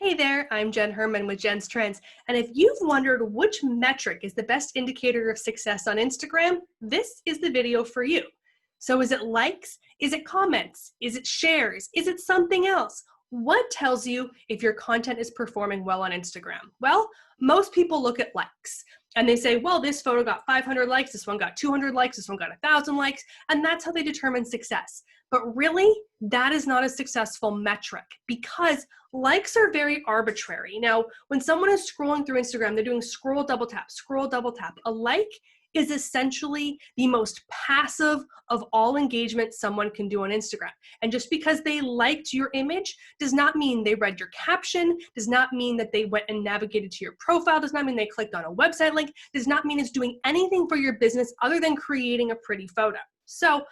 Hey there, I'm Jenn HERMAN with Jenn's Trends, and if you've wondered which metric is the best indicator of success on Instagram, this is the video for you. So is it likes? Is it comments? Is it shares? Is it something else? What tells you if your content is performing well on Instagram? Well, most people look at likes and they say, well, this photo got 500 likes, this one got 200 likes, this one got 1,000 likes, and that's how they determine success. But really, that is not a successful metric because likes are very arbitrary. Now, when someone is scrolling through Instagram, they're doing scroll, double tap, scroll, double tap. A like is essentially the most passive of all engagement someone can do on Instagram. And just because they liked your image does not mean they read your caption, does not mean that they went and navigated to your profile, does not mean they clicked on a website link, does not mean it's doing anything for your business other than creating a pretty photo. So,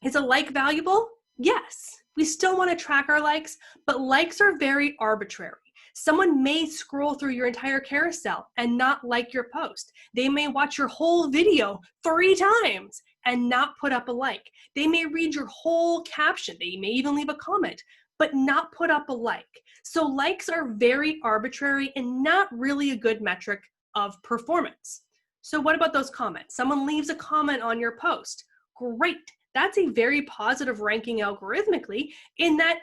is a like valuable? Yes. We still want to track our likes, but likes are very arbitrary. Someone may scroll through your entire carousel and not like your post. They may watch your whole video 3 times and not put up a like. They may read your whole caption. They may even leave a comment, but not put up a like. So likes are very arbitrary and not really a good metric of performance. So what about those comments? Someone leaves a comment on your post. Great. That's a very positive ranking algorithmically in that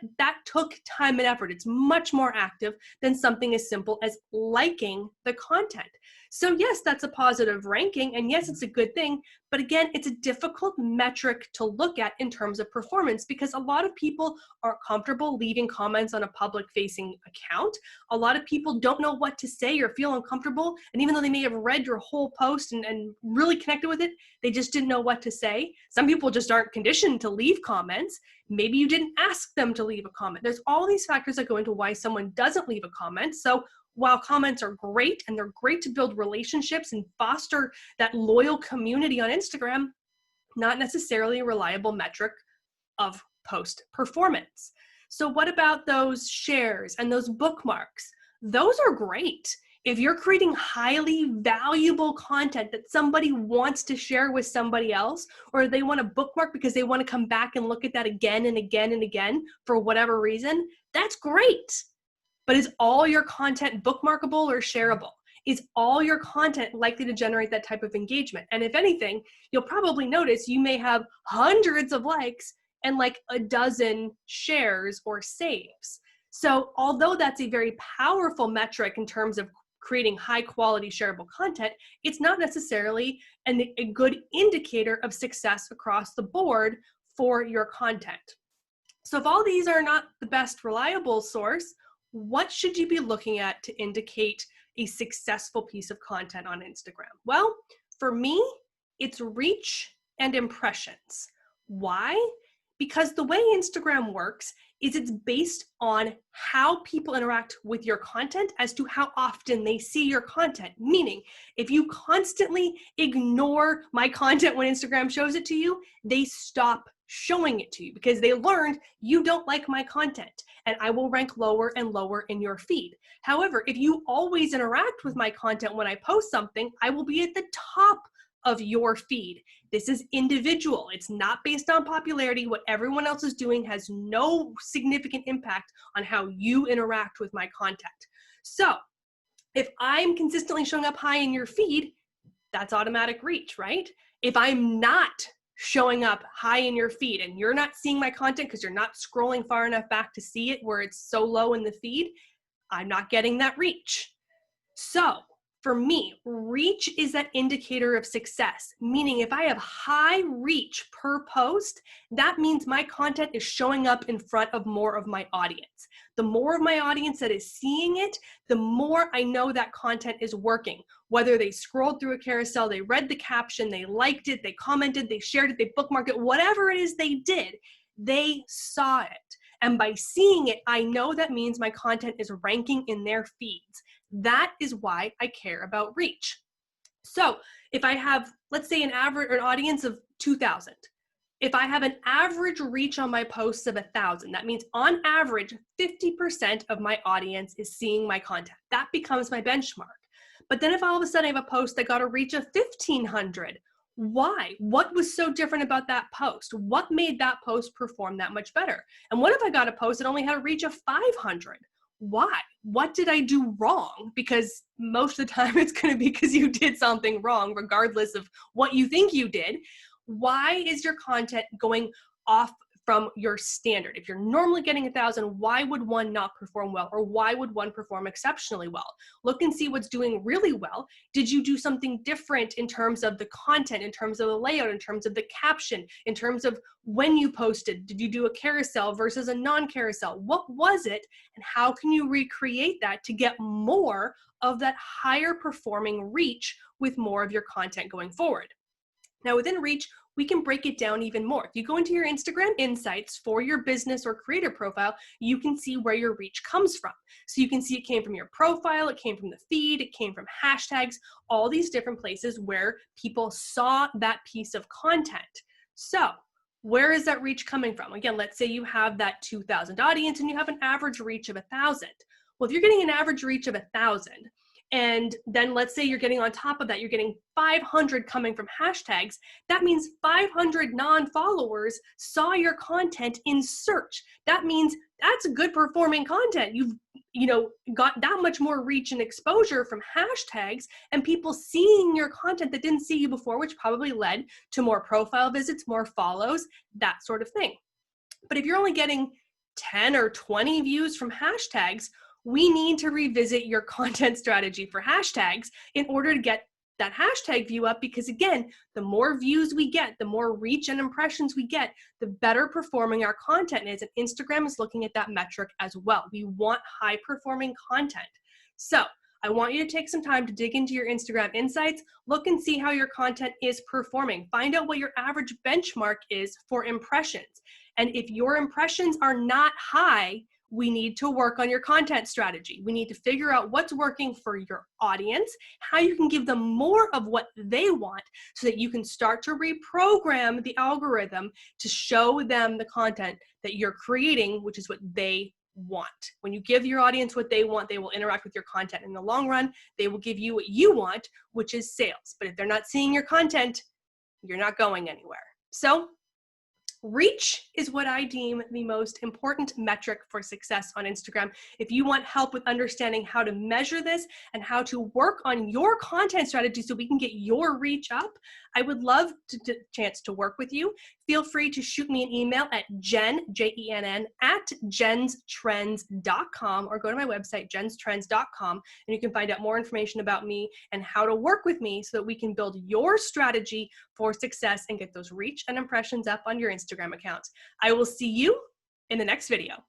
took time and effort. It's much more active than something as simple as liking the content. So yes, that's a positive ranking, and yes, it's a good thing, but again, it's a difficult metric to look at in terms of performance because a lot of people aren't comfortable leaving comments on a public-facing account. A lot of people don't know what to say or feel uncomfortable, and even though they may have read your whole post and really connected with it, they just didn't know what to say. Some people just aren't conditioned to leave comments. Maybe you didn't ask them to leave a comment. There's all these factors that go into why someone doesn't leave a comment. So while comments are great and they're great to build relationships and foster that loyal community on Instagram, not necessarily a reliable metric of post performance. So what about those shares and those bookmarks? Those are great. If you're creating highly valuable content that somebody wants to share with somebody else, or they want to bookmark because they want to come back and look at that again and again and again for whatever reason, that's great. But is all your content bookmarkable or shareable? Is all your content likely to generate that type of engagement? And if anything, you'll probably notice you may have hundreds of likes and like a dozen shares or saves. So although that's a very powerful metric in terms of creating high quality shareable content, it's not necessarily a good indicator of success across the board for your content. So if all these are not the best reliable source, what should you be looking at to indicate a successful piece of content on Instagram? Well, for me, it's reach and impressions. Why? Because the way Instagram works is it's based on how people interact with your content as to how often they see your content. Meaning, if you constantly ignore my content when Instagram shows it to you, they stop showing it to you because they learned you don't like my content and I will rank lower and lower in your feed. However, if you always interact with my content when I post something, I will be at the top of your feed. This is individual. It's not based on popularity. What everyone else is doing has no significant impact on how you interact with my content. So if I'm consistently showing up high in your feed, that's automatic reach, right? If I'm not showing up high in your feed and you're not seeing my content because you're not scrolling far enough back to see it where it's so low in the feed, I'm not getting that reach. So for me, reach is that indicator of success, meaning if I have high reach per post, that means my content is showing up in front of more of my audience. The more of my audience that is seeing it, the more I know that content is working. Whether they scrolled through a carousel, they read the caption, they liked it, they commented, they shared it, they bookmarked it, whatever it is they did, they saw it. And by seeing it, I know that means my content is ranking in their feeds. That is why I care about reach. So if I have, let's say an audience of 2,000, if I have an average reach on my posts of 1,000, that means on average, 50% of my audience is seeing my content. That becomes my benchmark. But then if all of a sudden I have a post that got a reach of 1,500, why? What was so different about that post? What made that post perform that much better? And what if I got a post that only had a reach of 500? why? What did I do wrong? Because most of the time it's going to be because you did something wrong, regardless of what you think you did. Why is your content going off from your standard? If you're normally getting 1,000, why would one not perform well? Or why would one perform exceptionally well? Look and see what's doing really well. Did you do something different in terms of the content, in terms of the layout, in terms of the caption, in terms of when you posted? Did you do a carousel versus a non-carousel? What was it? And how can you recreate that to get more of that higher performing reach with more of your content going forward? Now within reach, we can break it down even more. If you go into your Instagram insights for your business or creator profile, you can see where your reach comes from. So you can see it came from your profile, it came from the feed, it came from hashtags, all these different places where people saw that piece of content. So where is that reach coming from? Again, let's say you have that 2,000 audience and you have an average reach of 1,000. Well, if you're getting an average reach of 1,000, and then let's say you're getting on top of that, you're getting 500 coming from hashtags, that means 500 non-followers saw your content in search. That means that's good performing content. You've got that much more reach and exposure from hashtags and people seeing your content that didn't see you before, which probably led to more profile visits, more follows, that sort of thing. But if you're only getting 10 or 20 views from hashtags, we need to revisit your content strategy for hashtags in order to get that hashtag view up, because again, the more views we get, the more reach and impressions we get, the better performing our content is. And Instagram is looking at that metric as well. We want high performing content. So I want you to take some time to dig into your Instagram insights, look and see how your content is performing. Find out what your average benchmark is for impressions. And if your impressions are not high, we need to work on your content strategy. We need to figure out what's working for your audience, how you can give them more of what they want so that you can start to reprogram the algorithm to show them the content that you're creating, which is what they want. When you give your audience what they want, they will interact with your content. In the long run, they will give you what you want, which is sales. But if they're not seeing your content, you're not going anywhere. So reach is what I deem the most important metric for success on Instagram. If you want help with understanding how to measure this and how to work on your content strategy so we can get your reach up, I would love the chance to work with you. Feel free to shoot me an email at Jenn, Jenn, at jenstrends.com, or go to my website, jenstrends.com, and you can find out more information about me and how to work with me so that we can build your strategy for success and get those reach and impressions up on your Instagram account. I will see you in the next video.